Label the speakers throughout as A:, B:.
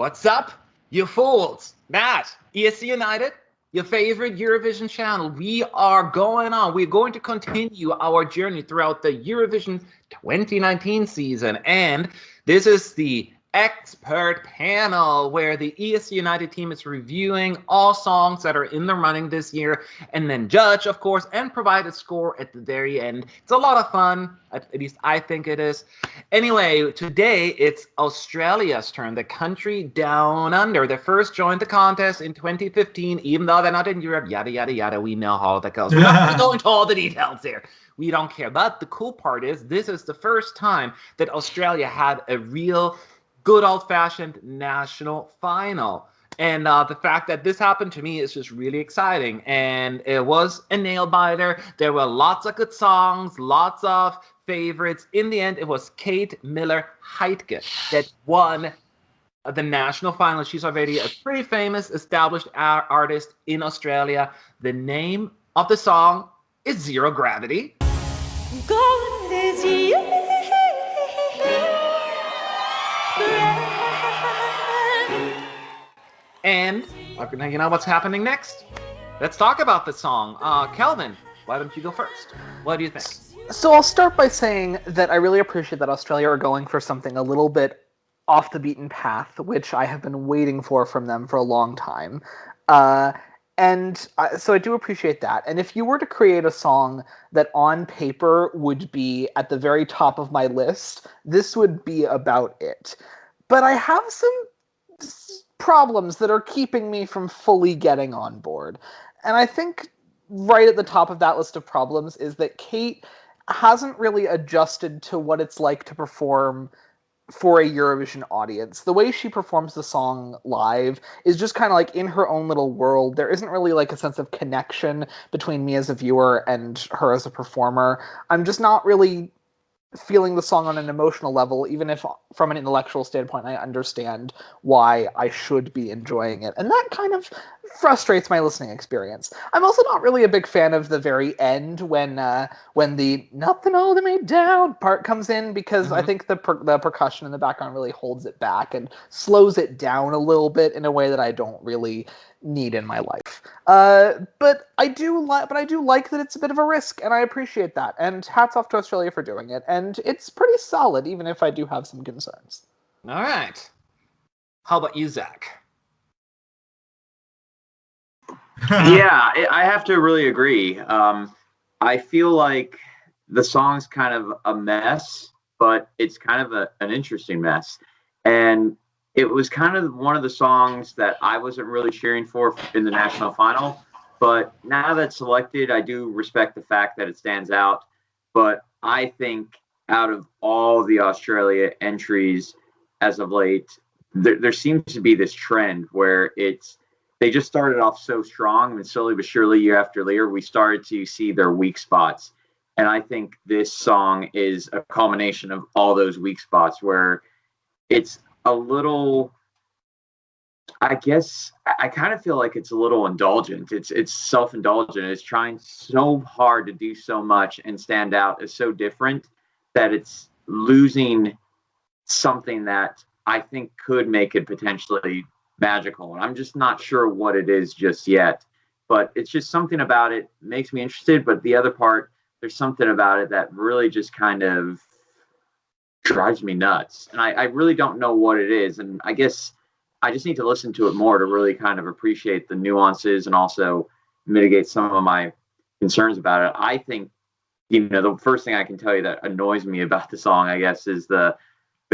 A: What's up, you fools? That ESC United, your favorite Eurovision channel. We are going on. We're going to continue our journey throughout the Eurovision 2019 season. And this is the expert panel where the ESC United team is reviewing all songs that are in the running this year and then judge, of course, and provide a score at the very end. It's a lot of fun. At least I think it is. Anyway, today it's Australia's turn, the country down under. They first joined the contest in 2015, even though they're not in Europe, yada, yada, yada. We know how that goes. We're not going to go into all the details here. We don't care. But the cool part is this is the first time that Australia had a real good old-fashioned national final. And the fact that this happened to me is just really exciting. And it was a nail-biter. There were lots of good songs, lots of favorites. In the end, it was Kate Miller-Heidke that won the national final. She's already a pretty famous, established artist in Australia. The name of the song is Zero Gravity. And you know what's happening next? Let's talk about the song. Kelvin, why don't you go first? What do you think?
B: So I'll start by saying that I really appreciate that Australia are going for something a little bit off the beaten path, which I have been waiting for from them for a long time. So I do appreciate that. And if you were to create a song that on paper would be at the very top of my list, this would be about it. But I have some problems that are keeping me from fully getting on board. And I think right at the top of that list of problems is that Kate hasn't really adjusted to what it's like to perform for a Eurovision audience. The way she performs the song live is just kind of like in her own little world. There isn't really like a sense of connection between me as a viewer and her as a performer. I'm just not really feeling the song on an emotional level, even if from an intellectual standpoint I understand why I should be enjoying it. And that kind of frustrates my listening experience. I'm also not really a big fan of the very end when the "nothing holding me down" part comes in, because I think the percussion in the background really holds it back and slows it down a little bit in a way that I don't really need in my life. But I do like that it's a bit of a risk, and I appreciate that. And hats off to Australia for doing it. And it's pretty solid, even if I do have some concerns.
A: All right. How about you, Zach?
C: Yeah, I have to really agree. I feel like the song's kind of a mess, but it's kind of an interesting mess. And it was kind of one of the songs that I wasn't really cheering for in the national final. But now that's selected, I do respect the fact that it stands out. But I think out of all the Australia entries as of late, there seems to be this trend where they just started off so strong, and slowly but surely, year after year, we started to see their weak spots. And I think this song is a culmination of all those weak spots, where it's a little, I guess, I kind of feel like it's a little indulgent. It's self-indulgent. It's trying so hard to do so much and stand out as so different that it's losing something that I think could make it potentially magical. And I'm just not sure what it is just yet. But it's just something about it makes me interested. But the other part, there's something about it that really just kind of drives me nuts. And I really don't know what it is. And I guess I just need to listen to it more to really kind of appreciate the nuances and also mitigate some of my concerns about it. I think, the first thing I can tell you that annoys me about the song, I guess, is the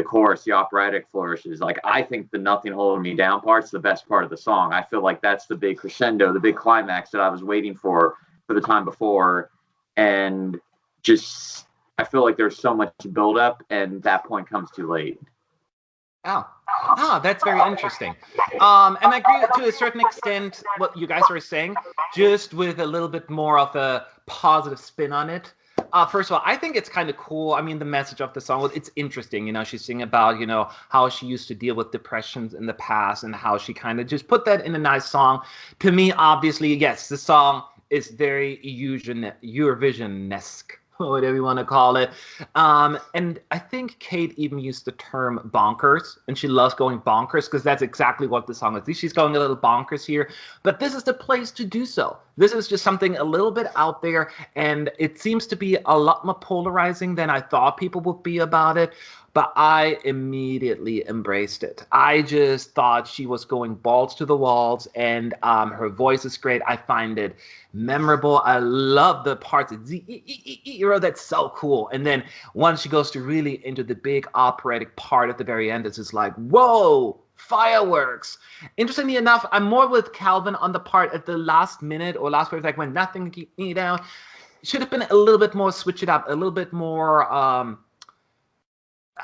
C: chorus, the operatic flourishes. Like, I think the "nothing holding me down" part's the best part of the song. I feel like that's the big crescendo, the big climax that I was waiting for the time before. And just, I feel like there's so much build-up, and that point comes too late.
A: That's very interesting. And I agree to a certain extent what you guys were saying, just with a little bit more of a positive spin on it. First of all, I think it's kind of cool. I mean, the message of the song, it's interesting. She's singing about, how she used to deal with depressions in the past and how she kind of just put that in a nice song. To me, obviously, yes, the song is very Eurovision-esque. whatever you want to call it. And I think Kate even used the term bonkers, and she loves going bonkers because that's exactly what the song is. She's going a little bonkers here, but this is the place to do so. This is just something a little bit out there, and it seems to be a lot more polarizing than I thought people would be about it. But I immediately embraced it. I just thought she was going balls to the walls, and her voice is great. I find it memorable. I love the parts of that's so cool. And then once she goes to really into the big operatic part at the very end, it's just like, whoa, fireworks. Interestingly enough, I'm more with Calvin on the part at the last minute or last word, like when nothing can keep me down. Should have been a little bit more switch it up, a little bit more.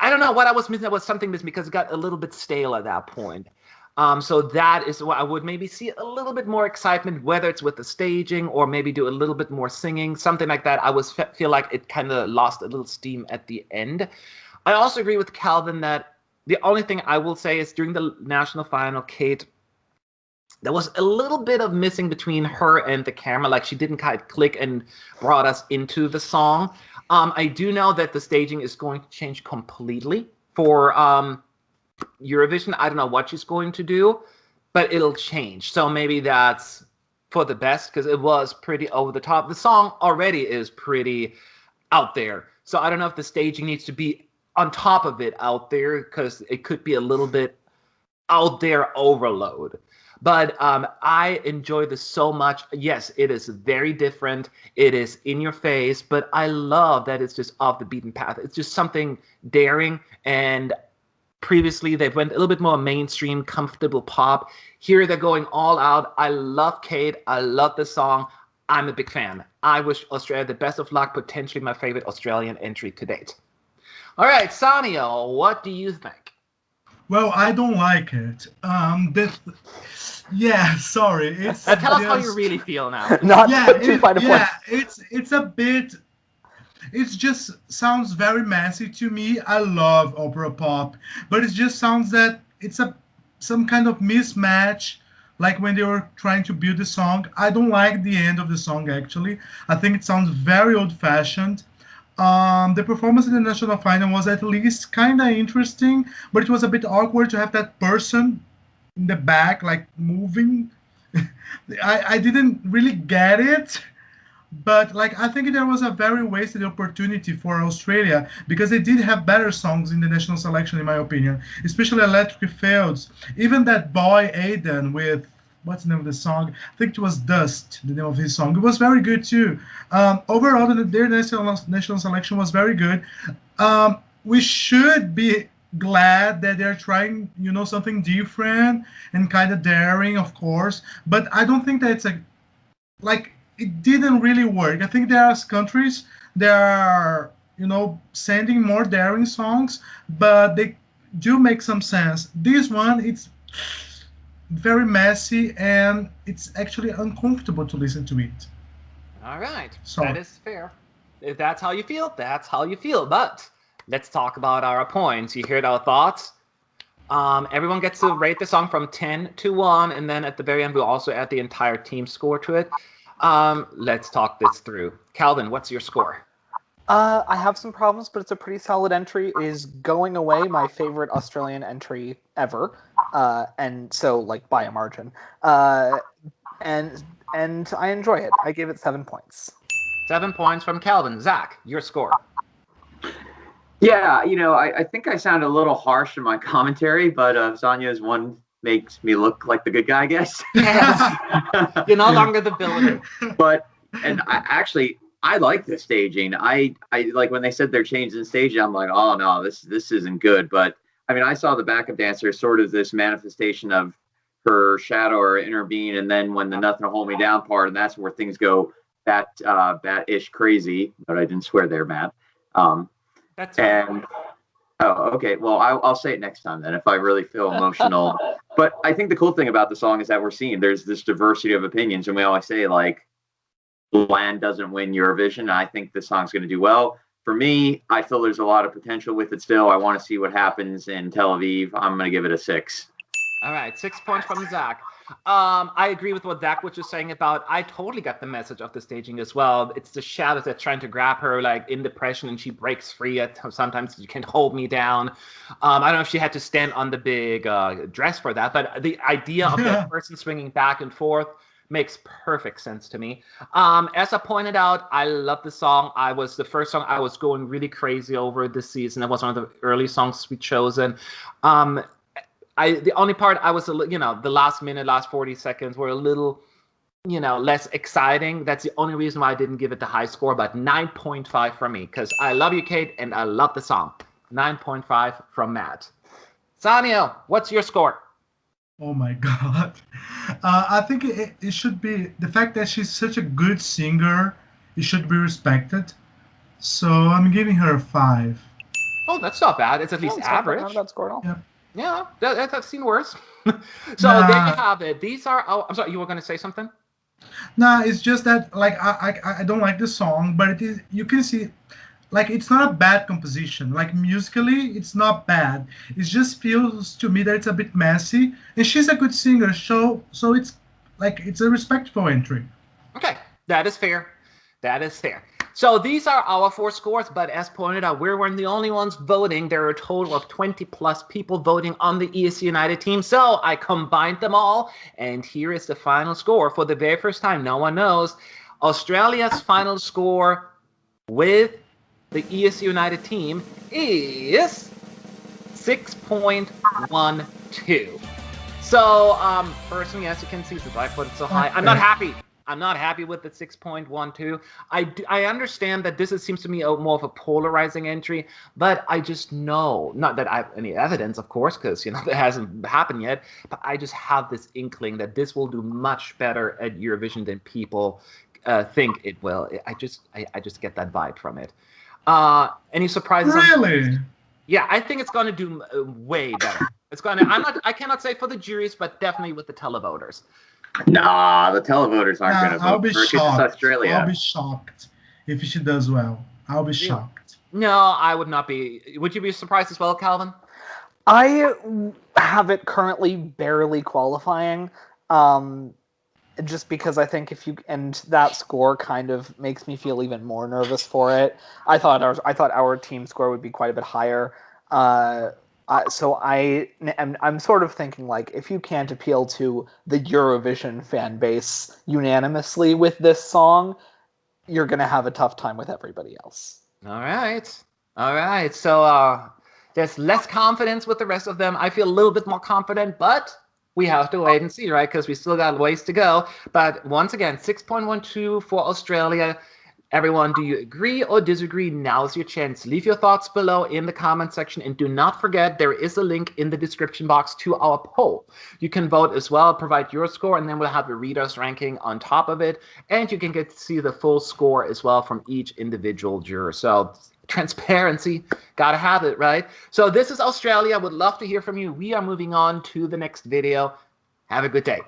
A: I don't know what I was missing. There was something missing because it got a little bit stale at that point. So that is what I would maybe see a little bit more excitement, whether it's with the staging or maybe do a little bit more singing, something like that. I feel like it kind of lost a little steam at the end. I also agree with Calvin that the only thing I will say is during the national final, Kate, there was a little bit of missing between her and the camera. Like she didn't kind of click and brought us into the song. I do know that the staging is going to change completely for Eurovision. I don't know what she's going to do, but it'll change. So maybe that's for the best because it was pretty over the top. The song already is pretty out there. So I don't know if the staging needs to be on top of it out there because it could be a little bit out there overload. But I enjoy this so much. Yes, it is very different. It is in your face, but I love that it's just off the beaten path. It's just something daring. And previously, they went a little bit more mainstream, comfortable pop. Here, they're going all out. I love Kate. I love the song. I'm a big fan. I wish Australia the best of luck. Potentially my favorite Australian entry to date. All right, Sanio, what do you think?
D: Well, I don't like it. Yeah, sorry. It's
A: Tell us how
D: just-
A: you really feel now.
B: Not
D: yeah,
B: put too fine a point.
D: it's a bit. It just sounds very messy to me. I love opera pop, but it just sounds that it's some kind of mismatch. Like when they were trying to build the song, I don't like the end of the song. Actually, I think it sounds very old-fashioned. The performance in the national final was at least kind of interesting, but it was a bit awkward to have that person in the back, like moving. I didn't really get it, but like I think there was a very wasted opportunity for Australia because they did have better songs in the national selection, in my opinion, especially Electric Fields. Even that boy Aiden with what's the name of the song? I think it was Dust, the name of his song. It was very good too. Overall, their national selection was very good. We should be glad that they're trying, something different and kind of daring, of course. But I don't think that it's it didn't really work. I think there are countries that are, sending more daring songs, but they do make some sense. This one, it's very messy and it's actually uncomfortable to listen to it.
A: All right.
D: Sorry.
A: That is fair. If that's how you feel, that's how you feel. But let's talk about our points. You heard our thoughts. Everyone gets to rate the song from 10 to 1, and then at the very end, we'll also add the entire team score to it. Let's talk this through. Calvin, what's your score?
B: I have some problems, but it's a pretty solid entry. It is Going Away, my favorite Australian entry ever, and so by a margin. And I enjoy it. I give it 7 points.
A: 7 points from Calvin. Zach, your score.
C: Yeah, I think I sound a little harsh in my commentary, but Sonya's one makes me look like the good guy, I guess.
A: Yes. You're no longer the villain.
C: But I like the staging. I like when they said they're changing staging. I'm like, oh no, this isn't good. But I mean, I saw the backup dancer sort of this manifestation of her shadow or inner being, and then when the Nothing to Hold Me Down part, and that's where things go bat-ish crazy. But I didn't swear there, Matt.
A: That's
C: and oh, okay. Well, I'll say it next time then if I really feel emotional. But I think the cool thing about the song is that we're seeing there's this diversity of opinions, and we always say land doesn't win Eurovision. And I think this song's going to do well. For me, I feel there's a lot of potential with it still. I want to see what happens in Tel Aviv. I'm going to give it a 6.
A: All right, 6 points from Zach. I agree with what Zach was just saying about. I totally got the message of the staging as well. It's the shadows that trying to grab her like in depression, and she breaks free. Sometimes you can't hold me down. I don't know if she had to stand on the big dress for that, but the idea of that person swinging back and forth makes perfect sense to me. As I pointed out, I love the song. The first song I was going really crazy over this season. It was one of the early songs we chosen. The only part I was, the last minute, last 40 seconds were a little, less exciting. That's the only reason why I didn't give it the high score, but 9.5 from me, because I love you, Kate, and I love the song. 9.5 from Matt. Sanio, what's your score?
D: Oh my God. I think it should be the fact that she's such a good singer. It should be respected. So I'm giving her a 5.
A: Oh, that's not bad. It's at least average.
B: Not a bad score at all.
D: Yeah.
A: Yeah, I've seen worse. So there you have it. These are. Oh, I'm sorry. You were going to say something?
D: Nah, it's just that like I don't like the song, but it is, you can see, like, it's not a bad composition. Like, musically, it's not bad. It just feels to me that it's a bit messy, and she's a good singer, so it's like it's a respectful entry.
A: Okay, that is fair. That is fair. So these are our 4 scores, but as pointed out, we weren't the only ones voting. There are a total of 20 plus people voting on the ESC United team. So I combined them all, and here is the final score. For the very first time, no one knows, Australia's final score with the ESC United team is 6.12. So, personally, as you can see, since I put it so high, I'm not happy. I'm not happy with the 6.12. I understand that this seems to me more of a polarizing entry, but I just know, not that I have any evidence, of course, because that hasn't happened yet, but I just have this inkling that this will do much better at Eurovision than people think it will. I just get that vibe from it. Any surprises?
D: Really?
A: Yeah, I think it's going to do way better. It's going to. I cannot say for the juries, but definitely with the televoters.
C: Nah, the televoters aren't going to vote
D: I'll be
C: for it 'cause
D: shocked.
C: it's Australia.
D: I'll be shocked if she does well. I'll be shocked.
A: No, I would not be. Would you be surprised as well, Calvin?
B: I have it currently barely qualifying. Just because I think and that score kind of makes me feel even more nervous for it. I thought our team score would be quite a bit higher. So I'm sort of thinking, like, if you can't appeal to the Eurovision fan base unanimously with this song, you're gonna have a tough time with everybody else.
A: All right. So there's less confidence with the rest of them. I feel a little bit more confident, but we have to wait and see, right? Because we still got ways to go. But once again, 6.12 for Australia. Everyone, do you agree or disagree? Now's your chance. Leave your thoughts below in the comment section. And do not forget, there is a link in the description box to our poll. You can vote as well, provide your score, and then we'll have the readers ranking on top of it. And you can get to see the full score as well from each individual juror. So transparency, gotta have it, right? So this is Australia. Would love to hear from you. We are moving on to the next video. Have a good day.